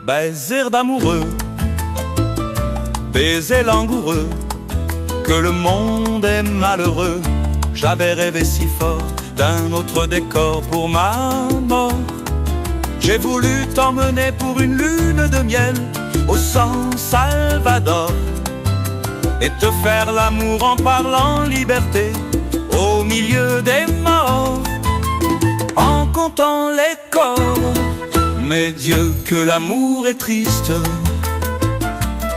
baiser d'amoureux, baiser langoureux, que le monde est malheureux. J'avais rêvé si fort d'un autre décor pour ma mort. J'ai voulu t'emmener pour une lune de miel au San Salvador et te faire l'amour en parlant liberté au milieu des morts, en comptant les corps. Mais Dieu, que l'amour est triste,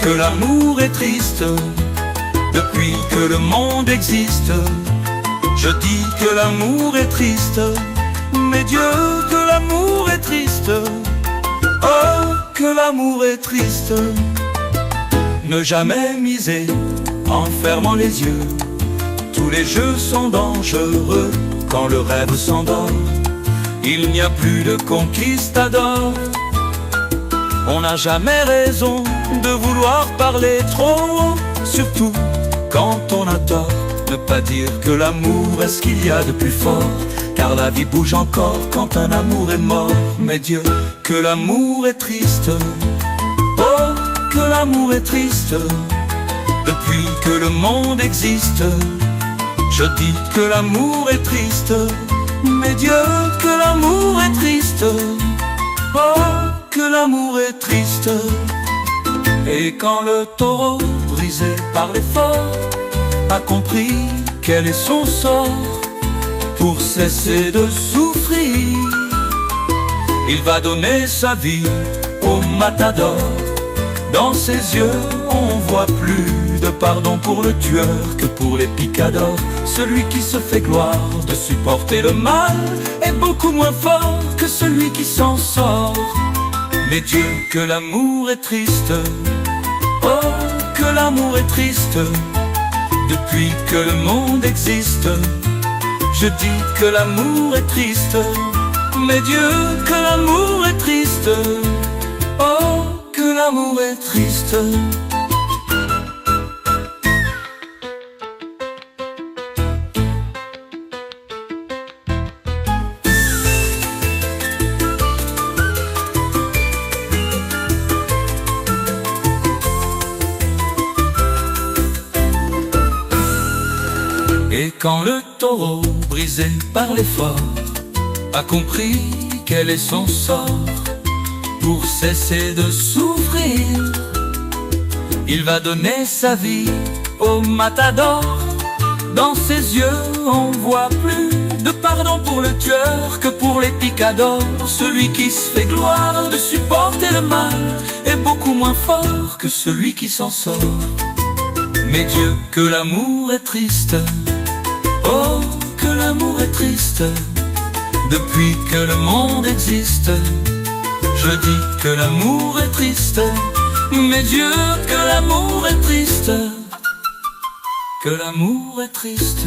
que l'amour est triste. Depuis que le monde existe, je dis que l'amour est triste. Mais Dieu, que l'amour est triste. Oh, que l'amour est triste. Ne jamais miser en fermant les yeux. Tous les jeux sont dangereux quand le rêve s'endort. Il n'y a plus de conquistador. On n'a jamais raison de vouloir parler trop, surtout quand on a tort. Ne pas dire que l'amour est ce qu'il y a de plus fort, car la vie bouge encore quand un amour est mort. Mais Dieu, que l'amour est triste. Oh, que l'amour est triste. Depuis que le monde existe, je dis que l'amour est triste. Mais Dieu, que l'amour est triste. Oh, que l'amour est triste. Et quand le taureau, brisé par l'effort, a compris quel est son sort, pour cesser de souffrir, il va donner sa vie au matador. Dans ses yeux, on voit plus de pardon pour le tueur que pour les picadors. Celui qui se fait gloire de supporter le mal est beaucoup moins fort que celui qui s'en sort. Mais Dieu, que l'amour est triste. Oh, que l'amour est triste. Depuis que le monde existe, je dis que l'amour est triste. Mais Dieu, que l'amour est triste. Oh, que l'amour est triste. Et quand le taureau, brisé par l'effort, a compris quel est son sort, pour cesser de souffrir, il va donner sa vie au matador. Dans ses yeux, on voit plus de pardon pour le tueur que pour les picadors. Celui qui se fait gloire de supporter le mal est beaucoup moins fort que celui qui s'en sort. Mais Dieu, que l'amour est triste. Oh, que l'amour est triste. Depuis que le monde existe, je dis que l'amour est triste. Mais Dieu, que l'amour est triste. Que l'amour est triste.